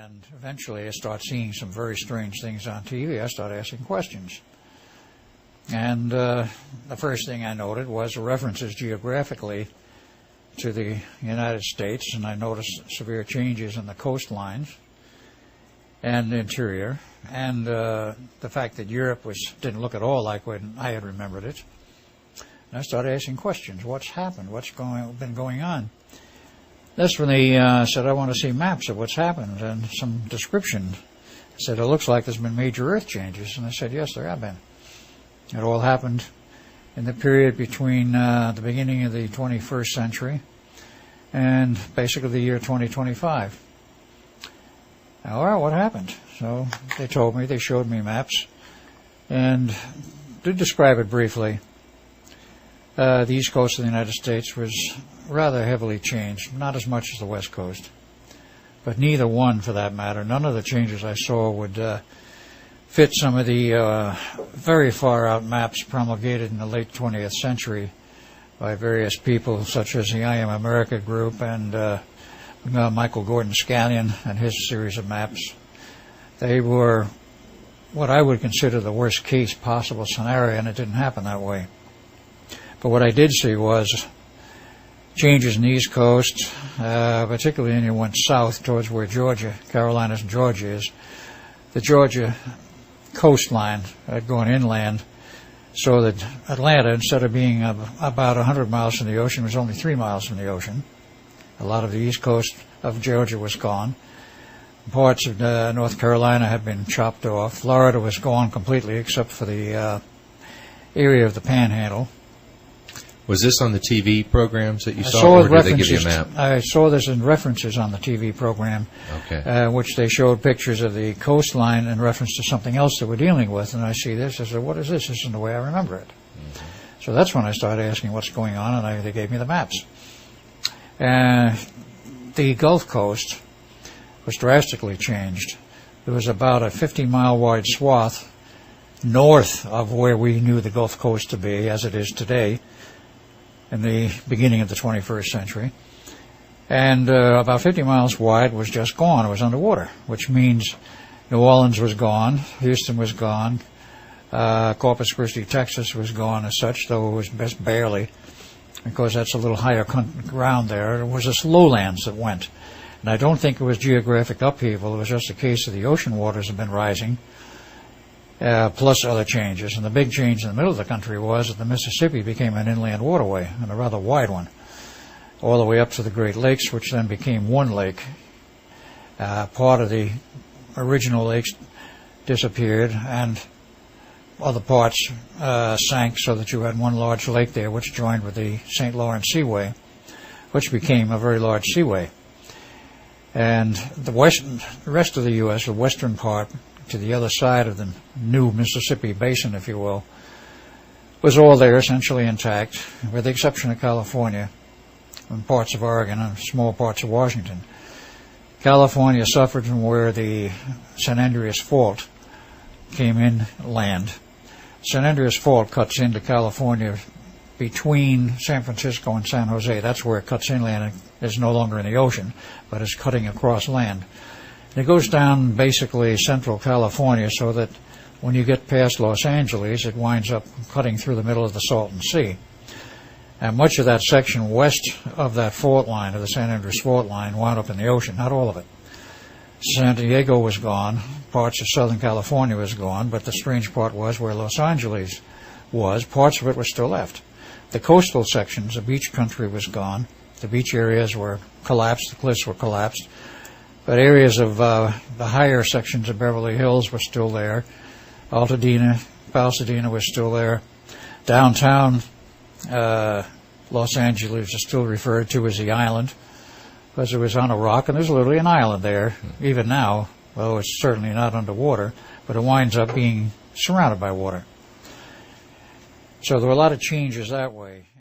And eventually I started seeing some very strange things on TV. I started asking questions. And the first thing I noted was references geographically to the United States, and I noticed severe changes in the coastlines and the interior, and the fact that Europe didn't look at all like when I had remembered it. And I started asking questions. What's happened? What's been going on? That's when they said, I want to see maps of what's happened and some description. I said, it looks like there's been major earth changes. And I said, yes, there have been. It all happened in the period between the beginning of the 21st century and basically the year 2025. All right, what happened? So they told me, they showed me maps, and to describe it briefly, the east coast of the United States was rather heavily changed, not as much as the west coast, but neither one for that matter. None of the changes I saw would fit some of the very far out maps promulgated in the late 20th century by various people such as the I Am America group and Michael Gordon Scallion and his series of maps. They were what I would consider the worst case possible scenario, and it didn't happen that way. But what I did see was changes in the East Coast, particularly when you went south towards where Georgia, Carolinas and Georgia is. The Georgia coastline going inland, so that Atlanta, instead of being about 100 miles from the ocean, was only 3 miles from the ocean. A lot of the east coast of Georgia was gone. Parts of North Carolina had been chopped off. Florida was gone completely except for the area of the Panhandle. Was this on the TV programs that you saw, or did they give you a map? I saw this in references on the TV program, which they showed pictures of the coastline in reference to something else that we're dealing with. And I see this, I said, what is this? This isn't the way I remember it. Mm-hmm. So that's when I started asking what's going on, and they gave me the maps. The Gulf Coast was drastically changed. There was about a 50-mile wide swath north of where we knew the Gulf Coast to be, as it is today, in the beginning of the 21st century. And about 50 miles wide was just gone. It was underwater, which means New Orleans was gone, Houston was gone, Corpus Christi, Texas was gone as such, though it was just barely, because that's a little higher ground there. It was just lowlands that went. And I don't think it was geographic upheaval. It was just a case of the ocean waters have been rising, plus other changes. And the big change in the middle of the country was that the Mississippi became an inland waterway, and a rather wide one, all the way up to the Great Lakes, which then became one lake. Part of the original lakes disappeared, and other parts sank so that you had one large lake there, which joined with the St. Lawrence Seaway, which became a very large seaway. And the rest of the U.S., the western part, to the other side of the new Mississippi basin, if you will, was all there essentially intact, with the exception of California and parts of Oregon and small parts of Washington. California suffered from where the San Andreas Fault came inland. San Andreas Fault cuts into California between San Francisco and San Jose. That's where it cuts inland. It's no longer in the ocean, but it's cutting across land. And it goes down basically central California, so that when you get past Los Angeles, it winds up cutting through the middle of the Salton Sea. And much of that section west of that fault line, of the San Andreas Fault line, wound up in the ocean, not all of it. San Diego was gone, parts of Southern California was gone, but the strange part was where Los Angeles was, parts of it were still left. The coastal sections, the beach country was gone. The beach areas were collapsed, the cliffs were collapsed. But areas of the higher sections of Beverly Hills were still there. Altadena, Pasadena was still there. Downtown Los Angeles is still referred to as the island, because it was on a rock, and there's literally an island there, even now, though it's certainly not underwater, but it winds up being surrounded by water. So there were a lot of changes that way.